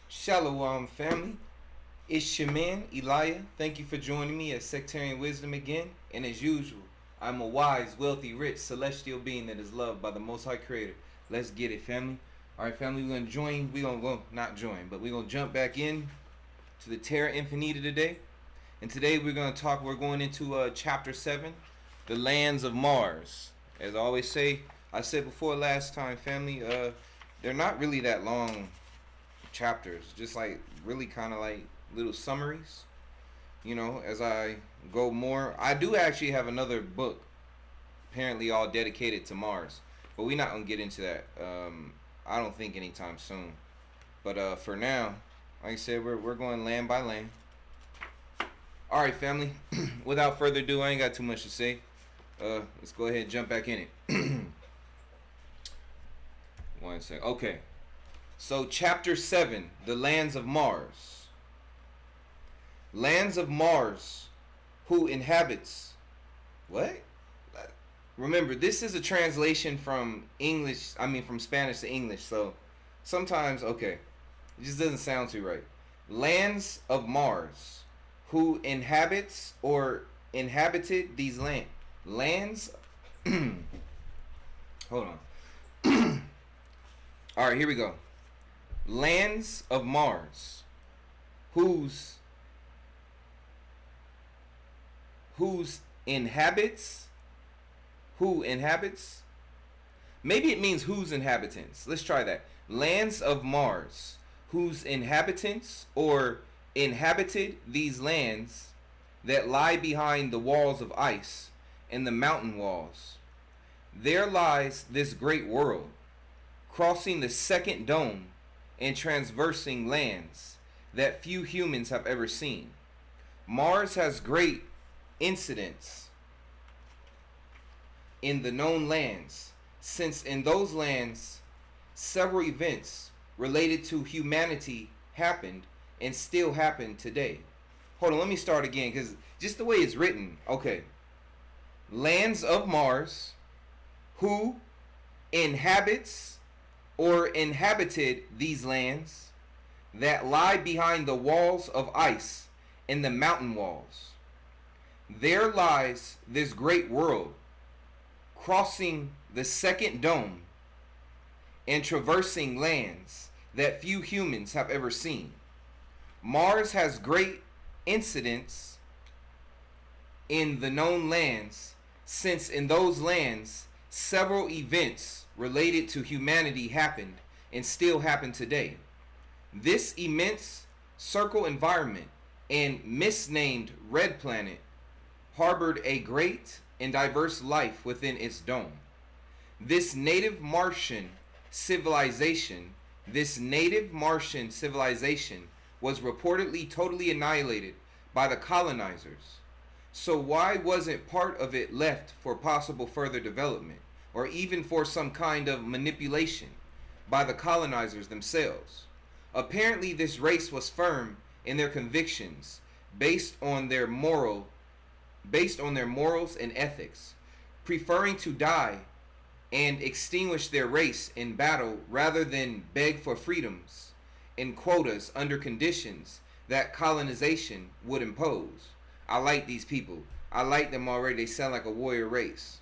Shalom, family. It's your man, Elijah. Thank you for joining me at Sectarian Wisdom again. And as usual, I'm a wise, wealthy, rich, celestial being that is loved by the Most High Creator. Let's get it, family. All right, family, we're going to jump back in to the Terra-Infinita today. And today we're going into Chapter 7, The Lands of Mars. As I always say, I said before last time, family, they're not really that long chapters, just like really kind of like little summaries. As I go more, I do actually have another book, apparently all dedicated to Mars, but we're not gonna get into that. I don't think anytime soon. But for now, like I said, we're going land by land. All right, family. Without further ado, I ain't got too much to say. Let's go ahead and jump back in it. One sec. Okay. So, Chapter 7, The Lands of Mars. Lands of Mars, who inhabits... What? Remember, this is a translation from from Spanish to English, so sometimes, okay, it just doesn't sound too right. Lands of Mars, who inhabits or inhabited these lands... Hold on. Alright, here we go. Lands of Mars, whose inhabits, who inhabits, maybe it means whose inhabitants. Let's try that. Lands of Mars, whose inhabitants or inhabited these lands that lie behind the walls of ice and the mountain walls. There lies this great world, crossing the second dome and traversing lands that few humans have ever seen. Mars has great incidence in the known lands, since in those lands several events related to humanity happened and still happen today. Hold on, let me start again, because just the way it's written. Okay. Lands of Mars, who inhabits or inhabited these lands that lie behind the walls of ice and the mountain walls. There lies this great world, crossing the second dome and traversing lands that few humans have ever seen. Mars has great incidence in the known lands, since in those lands several events related to humanity happened and still happen today. This immense circle environment and misnamed red planet harbored a great and diverse life within its dome. This native Martian civilization was reportedly totally annihilated by the colonizers. So why wasn't part of it left for possible further development, or even for some kind of manipulation by the colonizers themselves? Apparently this race was firm in their convictions based on their morals and ethics, preferring to die and extinguish their race in battle rather than beg for freedoms and quotas under conditions that colonization would impose. I like these people. I like them already. They sound like a warrior race.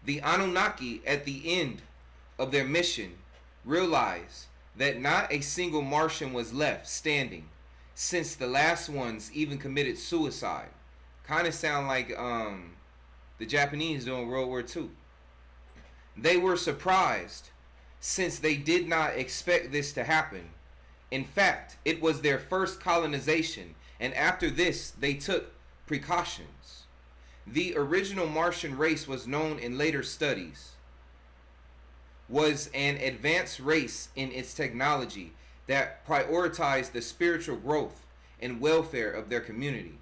The Anunnaki, at the end of their mission, realized that not a single Martian was left standing, since the last ones even committed suicide. Kind of sound like the Japanese during World War II. They were surprised, since they did not expect this to happen. In fact, it was their first colonization, and after this they took precautions. The original Martian race was known in later studies was an advanced race in its technology that prioritized the spiritual growth and welfare of their community.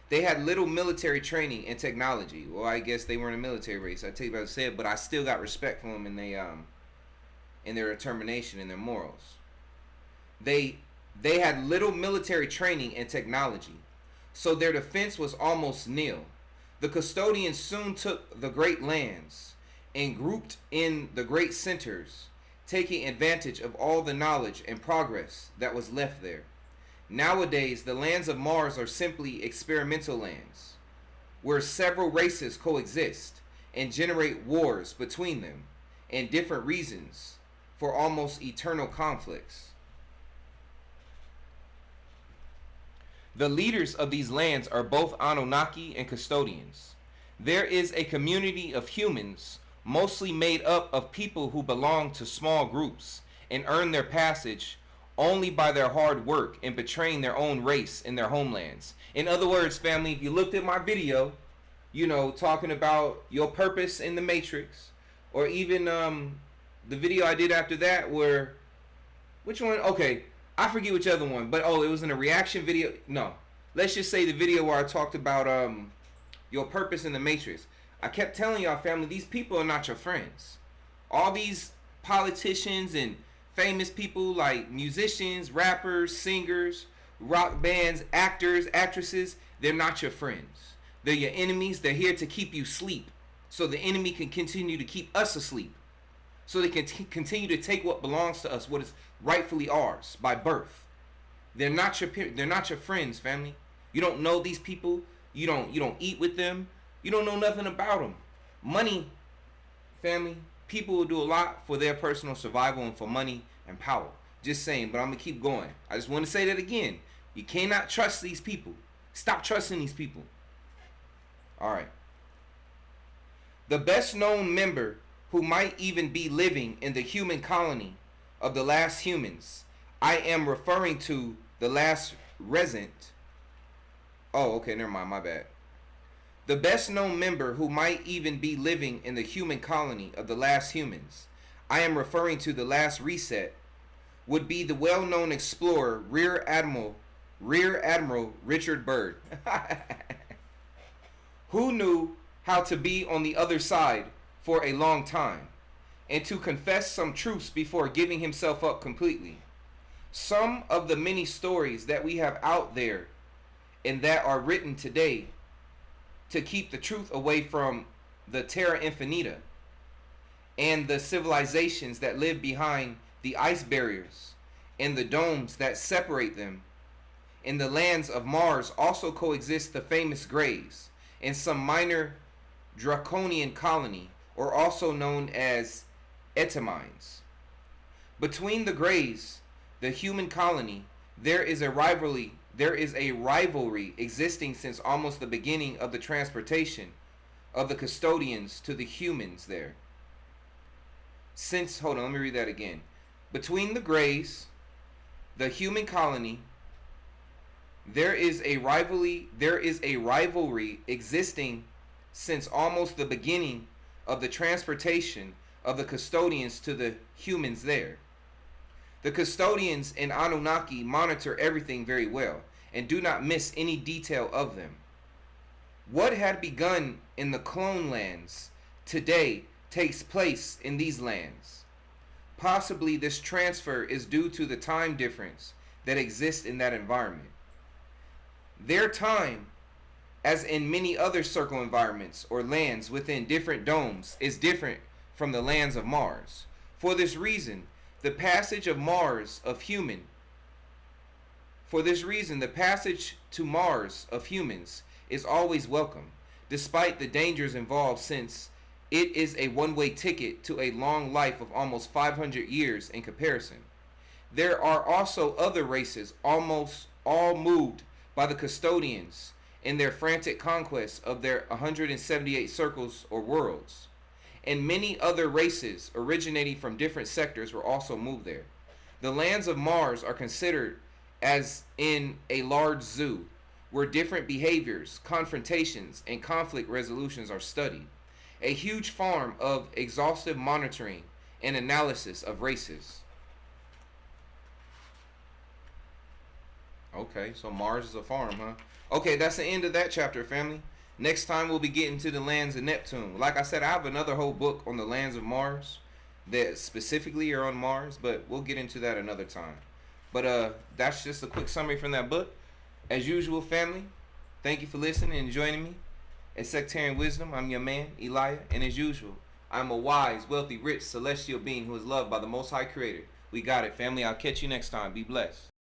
They had little military training and technology. Well, I guess they weren't a military race. I take what I said, but I still got respect for them in their determination and their morals. They had little military training and technology, so their defense was almost nil. The custodians soon took the great lands and grouped in the great centers taking advantage of all the knowledge and progress that was left there. Nowadays, the lands of Mars are simply experimental lands, where several races coexist and generate wars between them and different reasons for almost eternal conflicts. The leaders of these lands are both Anunnaki and custodians. There is a community of humans, mostly made up of people who belong to small groups and earn their passage only by their hard work and betraying their own race in their homelands. In other words, family, if you looked at my video, talking about your purpose in the Matrix, or even the video I did after that where, which one? Okay, I forget which other one, but it was in a reaction video. No, let's just say the video where I talked about your purpose in the Matrix. I kept telling y'all, family, these people are not your friends. All these politicians and famous people like musicians, rappers, singers, rock bands, actors, actresses, they're not your friends. They're your enemies. They're here to keep you asleep so the enemy can continue to keep us asleep. So they can continue to take what belongs to us, what is rightfully ours by birth. They're not your friends, family. You don't know these people. You don't eat with them. You don't know nothing about them. Money, family, people will do a lot for their personal survival and for money and power. Just saying, but I'm going to keep going. I just want to say that again. You cannot trust these people. Stop trusting these people. All right. The best known member who might even be living in the human colony of the last humans, I am referring to the last resident. Oh, okay, never mind, my bad. The best known member who might even be living in the human colony of the last humans, I am referring to the last reset, would be the well-known explorer Rear Admiral Richard Byrd, who knew how to be on the other side for a long time and to confess some truths before giving himself up completely. Some of the many stories that we have out there and that are written today to keep the truth away from the Terra-Infinita and the civilizations that live behind the ice barriers and the domes that separate them. In the lands of Mars also coexist the famous Greys and some minor draconian colony, or also known as Etamines. Between the Greys, the human colony, there is a rivalry existing since almost the beginning of the transportation of the custodians to the humans there. Hold on, let me read that again. Between the Greys, the human colony, there is a rivalry existing since almost the beginning of the transportation of the custodians to the humans there. The custodians and Anunnaki monitor everything very well and do not miss any detail of them. What had begun in the clone lands today takes place in these lands. Possibly this transfer is due to the time difference that exists in that environment. Their time, as in many other circle environments or lands within different domes, is different from the lands of Mars. For this reason, the passage to Mars of humans is always welcome, despite the dangers involved, since it is a one-way ticket to a long life of almost 500 years in comparison. There are also other races, almost all moved by the custodians in their frantic conquest of their 178 circles or worlds. And many other races originating from different sectors were also moved there. The lands of Mars are considered as in a large zoo, where different behaviors, confrontations, and conflict resolutions are studied. A huge farm of exhaustive monitoring and analysis of races. Okay, so Mars is a farm, huh? Okay, that's the end of that chapter, family. Next time we'll be getting to the lands of Neptune. Like I said, I have another whole book on the lands of Mars that specifically are on Mars, but we'll get into that another time. But that's just a quick summary from that book. As usual, family, thank you for listening and joining me at Sectarian Wisdom. I'm your man, Elijah, and as usual, I'm a wise, wealthy, rich, celestial being who is loved by the Most High Creator. We got it, family. I'll catch you next time. Be blessed.